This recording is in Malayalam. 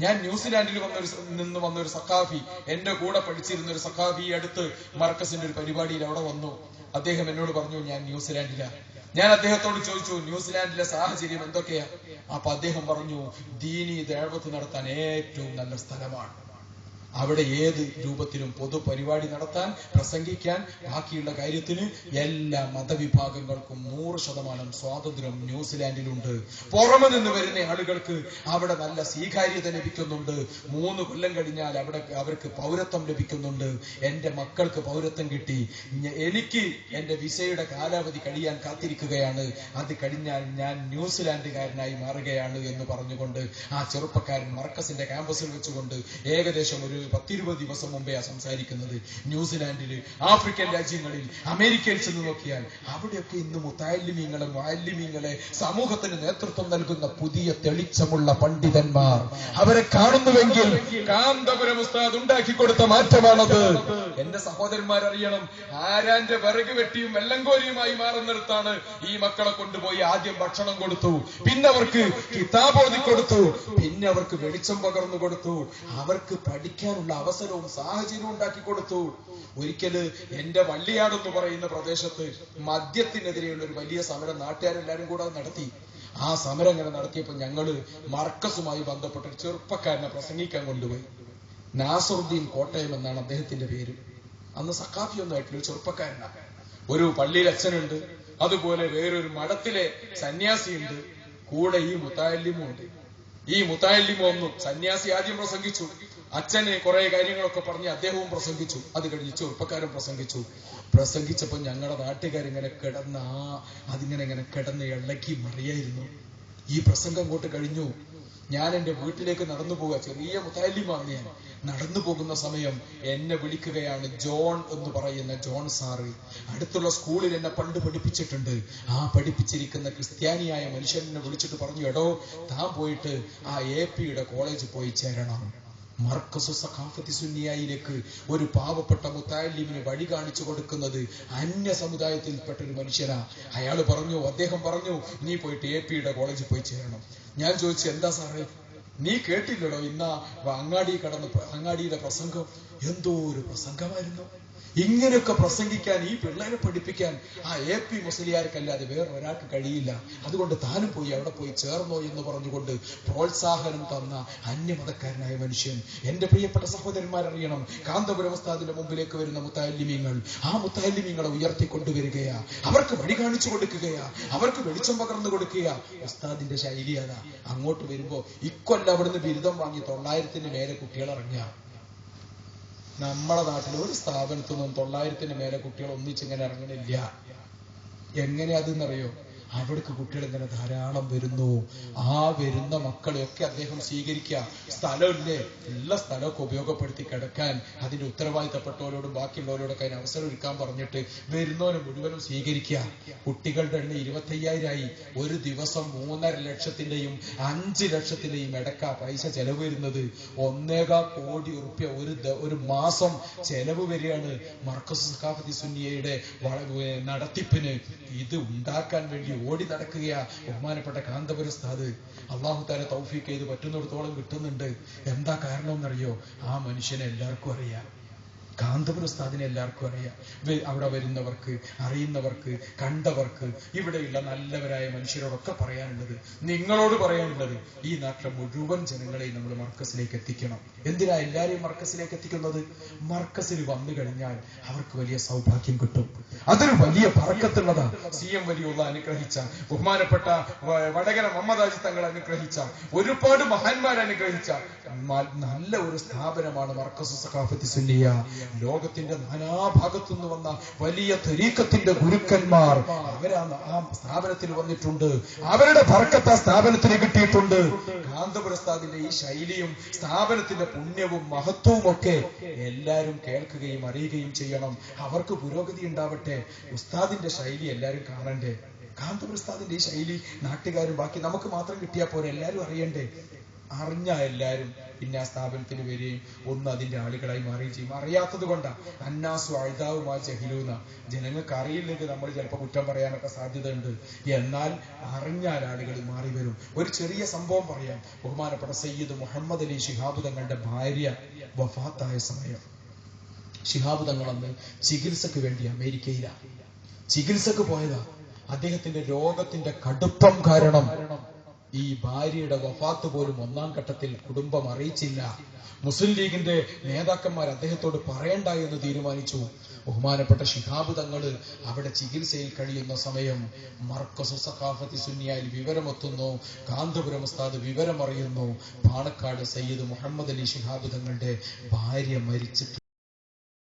ഞാൻ ന്യൂസിലാൻഡിൽ നിന്ന് വന്നൊരു സഖാഫി, എന്റെ കൂടെ പഠിച്ചിരുന്ന ഒരു സഖാഫി അടുത്ത് മർക്കസിന്റെ ഒരു പരിപാടിയിൽ അവിടെ വന്നു. അദ്ദേഹം എന്നോട് പറഞ്ഞു, ഞാൻ ന്യൂസിലാൻഡിലാ. ഞാൻ അദ്ദേഹത്തോട് ചോദിച്ചു, ന്യൂസിലാൻഡിലെ സാഹചര്യം എന്തൊക്കെയാ? അപ്പൊ അദ്ദേഹം പറഞ്ഞു, ദീനി ദഅവത്ത് നടത്താൻ ഏറ്റവും നല്ല സ്ഥലമാണ്. അവിടെ ഏത് രൂപത്തിലും പൊതുപരിപാടി നടത്താൻ, പ്രസംഗിക്കാൻ, ബാക്കിയുള്ള കാര്യത്തിന് എല്ലാ മതവിഭാഗങ്ങൾക്കും 100% സ്വാതന്ത്ര്യം ന്യൂസിലാൻഡിലുണ്ട്. പുറമെ നിന്ന് വരുന്ന ആളുകൾക്ക് അവിടെ നല്ല സ്വീകാര്യത ലഭിക്കുന്നുണ്ട്. 3 കൊല്ലം കഴിഞ്ഞാൽ അവിടെ അവർക്ക് പൗരത്വം ലഭിക്കുന്നുണ്ട്. എന്റെ മക്കൾക്ക് പൗരത്വം കിട്ടി. എനിക്ക് എന്റെ വിസയുടെ കാലാവധി കഴിയാൻ കാത്തിരിക്കുകയാണ്. അത് കഴിഞ്ഞാൽ ഞാൻ ന്യൂസിലാൻഡുകാരനായി മാറുകയാണ് എന്ന് പറഞ്ഞുകൊണ്ട് ആ ചെറുപ്പക്കാരൻ മർക്കസിന്റെ ക്യാമ്പസിൽ വെച്ചുകൊണ്ട് ഏകദേശം ഒരു 10-20 ദിവസം മുമ്പേ സംസാരിക്കുന്നത്. ന്യൂസിലാൻഡില്, ആഫ്രിക്കൻ രാജ്യങ്ങളിൽ, അമേരിക്കയിൽ ചെന്ന് നോക്കിയാൽ അവിടെയൊക്കെ ഇന്ന് മുതഅല്ലിമീങ്ങളെ, മുഅല്ലിമീങ്ങളെ, സമൂഹത്തിന് നേതൃത്വം നൽകുന്ന പുതിയ തെളിച്ചമുള്ള പണ്ഡിതന്മാർ അവരെ കാണുന്നുവെങ്കിൽ കാന്തപുരം ഉസ്താദ് ഉണ്ടാക്കി കൊടുത്ത മാറ്റമാണത്. എന്റെ സഹോദരന്മാരറിയണം, ആരാന്റെ വിറക് വെട്ടിയും വെള്ളംകോരിയുമായി മാറുന്നിടത്താണ് ഈ മക്കളെ കൊണ്ടുപോയി ആദ്യം ഭക്ഷണം കൊടുത്തു, പിന്നെ അവർക്ക് കിതാബ് ഓതി കൊടുത്തു, പിന്നെ അവർക്ക് വെളിച്ചം പകർന്നു കൊടുത്തു, അവർക്ക് പഠിക്കാനുള്ള അവസരവും സാഹചര്യവും ഉണ്ടാക്കി കൊടുത്തു. ഒരിക്കല് എന്റെ വള്ളിയാട് എന്ന് പറയുന്ന പ്രദേശത്ത് മദ്യത്തിനെതിരെയുള്ള ഒരു വലിയ സമരം നാട്ടുകാരെല്ലാരും കൂടെ നടത്തി. ആ സമരം ഇങ്ങനെ നടത്തിയപ്പോൾ ഞങ്ങള് മർക്കസുമായി ബന്ധപ്പെട്ട ഒരു ചെറുപ്പക്കാരനെ പ്രസംഗിക്കാൻ കൊണ്ടുപോയി. നാസറുദ്ദീൻ കോട്ടയം എന്നാണ് അദ്ദേഹത്തിന്റെ പേര്. അന്ന് സഖാഫിയൊന്നും ആയിട്ടില്ല, ഒരു ചെറുപ്പക്കാരനാണ്. ഒരു പള്ളിയിൽ അച്ഛനുണ്ട്, അതുപോലെ വേറൊരു മഠത്തിലെ സന്യാസിയുണ്ട്, കൂടെ ഈ മുതഅല്ലിമും ഉണ്ട്. ഈ മുതഅല്ലിമ ഒന്നും സന്യാസി ആദ്യം പ്രസംഗിച്ചു, അച്ഛന് കുറെ കാര്യങ്ങളൊക്കെ പറഞ്ഞ് അദ്ദേഹവും പ്രസംഗിച്ചു. അത് കഴിഞ്ഞ് ചെറുപ്പക്കാരൻ പ്രസംഗിച്ചപ്പോ ഞങ്ങളുടെ നാട്ടുകാരിങ്ങനെ അതിങ്ങനെ കിടന്ന് ഇളക്കി മറിയായിരുന്നു. ഈ പ്രസംഗം അങ്ങോട്ട് കഴിഞ്ഞു. ഞാൻ എന്റെ വീട്ടിലേക്ക് നടന്നു പോവുക, ചെറിയ മുതഅല്ലിമാണ് ഞാൻ. നടന്നു പോകുന്ന സമയം എന്നെ വിളിക്കുകയാണ് ജോൺ എന്ന് പറയുന്ന ജോൺ സാറ്. അടുത്തുള്ള സ്കൂളിൽ എന്നെ പണ്ട് പഠിപ്പിച്ചിട്ടുണ്ട്. ആ പഠിപ്പിച്ചിരിക്കുന്ന ക്രിസ്ത്യാനിയായ മനുഷ്യനെ വിളിച്ചിട്ട് പറഞ്ഞു, എടോ താൻ പോയിട്ട് ആ AP-യുടെ കോളേജിൽ പോയി ചേരണം. മർക്കസു സഖാഫത്തി സുന്നിയയിലേക്ക് ഒരു പാവപ്പെട്ട മുതഅല്ലിമിന് വഴി കാണിച്ചു കൊടുക്കുന്നത് അന്യ സമുദായത്തിൽപ്പെട്ട ഒരു മനുഷ്യനാ. അദ്ദേഹം പറഞ്ഞു, നീ പോയിട്ട് AP-യുടെ കോളേജിൽ പോയി ചേരണം. ഞാൻ ചോദിച്ചു, എന്താ സാറേ, നീ കേട്ടില്ലടോ ഇന്ന് അങ്ങാടിയിലെ പ്രസംഗം? എന്തോ ഒരു പ്രസംഗമായിരുന്നു. ഇങ്ങനെയൊക്കെ പ്രസംഗിക്കാൻ, ഈ പിള്ളേരെ പഠിപ്പിക്കാൻ ആ AP മുസ്ലിയാർക്കല്ലാതെ വേറെ ഒരാൾക്ക് കഴിയില്ല. അതുകൊണ്ട് താനും പോയി അവിടെ പോയി ചേർന്നോ എന്ന് പറഞ്ഞുകൊണ്ട് പ്രോത്സാഹനം തന്ന അന്യമതക്കാരനായ മനുഷ്യൻ. എന്റെ പ്രിയപ്പെട്ട സഹോദരന്മാരറിയണം, കാന്തപുരം ഉസ്താദിന്റെ മുമ്പിലേക്ക് വരുന്ന മുതഅല്ലിമീങ്ങൾ ആ മുതഅല്ലിമീങ്ങളെ ഉയർത്തിക്കൊണ്ടുവരികയാ, അവർക്ക് വഴി കാണിച്ചു കൊടുക്കുകയാ, അവർക്ക് വെളിച്ചം പകർന്നു കൊടുക്കുക. ഉസ്താദിന്റെ ശൈലി അതാ. അങ്ങോട്ട് വരുമ്പോ ഇക്കൊല്ലം അവിടുന്ന് ബിരുദം വാങ്ങി 900-ന് മേലെ കുട്ടികൾ ഇറങ്ങിയ. നമ്മളെ നാട്ടിൽ ഒരു സ്ഥാപനത്തിൽ നിന്നും 900-ന് മേലെ കുട്ടികൾ ഒന്നിച്ചിങ്ങനെ ഇറങ്ങണില്ല. എങ്ങനെ അതെന്നറിയോ? അവിടേക്ക് കുട്ടികൾ ഇങ്ങനെ ധാരാളം വരുന്നു. ആ വരുന്ന മക്കളെയൊക്കെ അദ്ദേഹം സ്വീകരിക്കുക. സ്ഥലമില്ലേ, എല്ലാ സ്ഥലമൊക്കെ ഉപയോഗപ്പെടുത്തി കിടക്കാൻ അതിന്റെ ഉത്തരവാദിത്തപ്പെട്ടവരോടും ബാക്കിയുള്ളവരോടൊക്കെ അതിന് അവസരം ഒരുക്കാൻ പറഞ്ഞിട്ട് വരുന്നവനെ മുഴുവനും സ്വീകരിക്കുക. കുട്ടികളുടെ എണ്ണം 25,000 ഒരു ദിവസം 3.5 ലക്ഷത്തിന്റെയും 5 ലക്ഷത്തിന്റെയും ഇടക്ക പൈസ ചെലവ് വരുന്നത്. 1.25 കോടി റുപ്യ ഒരു മാസം ചെലവ് വരികയാണ് മർക്കസ് സഖാഫത്തി സുന്നിയയുടെ നടത്തിപ്പിന്. ഇത് ഉണ്ടാക്കാൻ വേണ്ടി ഓടി നടക്കുകയാ ബഹുമാനപ്പെട്ട കാന്തപുരം ഉസ്താദ്. അല്ലാഹു തആല തൗഫീഖ് ചെയ്ത് പറ്റുന്നിടത്തോളം കിട്ടുന്നുണ്ട്. എന്താ കാരണം എന്നറിയോ? ആ മനുഷ്യനെ എല്ലാവർക്കും അറിയാം, കാന്തപുരം ഉസ്താദിനെ എല്ലാവർക്കും അറിയാം. അവിടെ വരുന്നവർക്ക്, അറിയുന്നവർക്ക്, കണ്ടവർക്ക്, ഇവിടെയുള്ള നല്ലവരായ മനുഷ്യരോടൊക്കെ പറയാനുള്ളത്, നിങ്ങളോട് പറയാനുള്ളത്, ഈ നാട്ടിലെ മുഴുവൻ ജനങ്ങളെയും നമ്മൾ മർക്കസിലേക്ക് എത്തിക്കണം. എന്തിനാ എല്ലാരെയും മർക്കസിലേക്ക് എത്തിക്കുന്നത്? മർക്കസിൽ വന്നു കഴിഞ്ഞാൽ അവർക്ക് വലിയ സൗഭാഗ്യം കിട്ടും. അതൊരു വലിയ ബറക്കത്തുള്ളതാ. CM വലിയുള്ള അനുഗ്രഹിച്ച, ബഹുമാനപ്പെട്ട വടകര മുഹമ്മദ് ഹാജി തങ്ങൾ അനുഗ്രഹിച്ച, ഒരുപാട് മഹാന്മാർ അനുഗ്രഹിച്ച നല്ല ഒരു സ്ഥാപനമാണ് മർക്കസു സഖാഫത്തി സുന്നിയ. ലോകത്തിന്റെ നാനാഭാഗത്തു നിന്ന് വന്ന വലിയ തരീഖത്തിന്റെ ഗുരുക്കന്മാർ ആ സ്ഥാപനത്തിൽ വന്നിട്ടുണ്ട്. അവരുടെ ബർക്കത്ത് ആ സ്ഥാപനത്തിന് കിട്ടിയിട്ടുണ്ട്. കാന്തപുരം ഉസ്താദിന്റെ ഈ ശൈലിയും സ്ഥാപനത്തിന്റെ പുണ്യവും മഹത്വവും ഒക്കെ എല്ലാവരും കേൾക്കുകയും അറിയുകയും ചെയ്യണം. അവർക്ക് പുരോഗതി ഉണ്ടാവട്ടെ. ഉസ്താദിന്റെ ശൈലി എല്ലാവരും കാണണ്ടേ? കാന്തപുരം ഉസ്താദിന്റെ ഈ ശൈലി നാട്ടുകാരും ബാക്കി നമുക്ക് മാത്രം കിട്ടിയാൽ പോരെ, എല്ലാവരും അറിയണ്ടേ? അറിഞ്ഞ എല്ലാവരും പിന്നെ ആ സ്ഥാപനത്തിന് വരികയും ഒന്ന് അതിന്റെ ആളുകളായി മാറുകയും ചെയ്യും. അറിയാത്തത് കൊണ്ടാ അന്നാസു അഴുതാവുമാ ജഹിലൂന്ന. ജനങ്ങൾക്ക് അറിയില്ലെങ്കിൽ നമ്മൾ ചിലപ്പോൾ കുറ്റം പറയാനൊക്കെ സാധ്യത ഉണ്ട്. എന്നാൽ അറിഞ്ഞാൽ ആളുകൾ മാറി വരും. ഒരു ചെറിയ സംഭവം പറയാം. ബഹുമാനപ്പെട്ട സയ്യിദ് മുഹമ്മദ് അലി ശിഹാബ് തങ്ങളുടെ ഭാര്യ വഫാത്തായ സമയം ശിഹാബ് തങ്ങൾ അന്ന് ചികിത്സക്ക് വേണ്ടി അമേരിക്കയിലാണ്. ചികിത്സക്ക് പോയതാ. അദ്ദേഹത്തിന്റെ രോഗത്തിന്റെ കടുപ്പം കാരണം ഈ ഭാര്യയുടെ വഫാത്ത് പോലും ഒന്നാം ഘട്ടത്തിൽ കുടുംബം അറിയിച്ചില്ല. മുസ്ലിം ലീഗിന്റെ നേതാക്കന്മാർ അദ്ദേഹത്തോട് പറയണ്ട എന്ന് തീരുമാനിച്ചു. ബഹുമാനപ്പെട്ട ശിഹാബ് തങ്ങള് അവിടെ ചികിത്സയിൽ കഴിയുന്ന സമയം മർക്കസു സഖാഫത്തി സുന്നിയയിൽ വിവരമെത്തുന്നു. കാന്തപുരം ഉസ്താദ് വിവരമറിയുന്നു. പാണക്കാട് സയ്യിദ് മുഹമ്മദ് അലി ശിഹാബ് തങ്ങളുടെ ഭാര്യ മരിച്ചിട്ടുണ്ട്.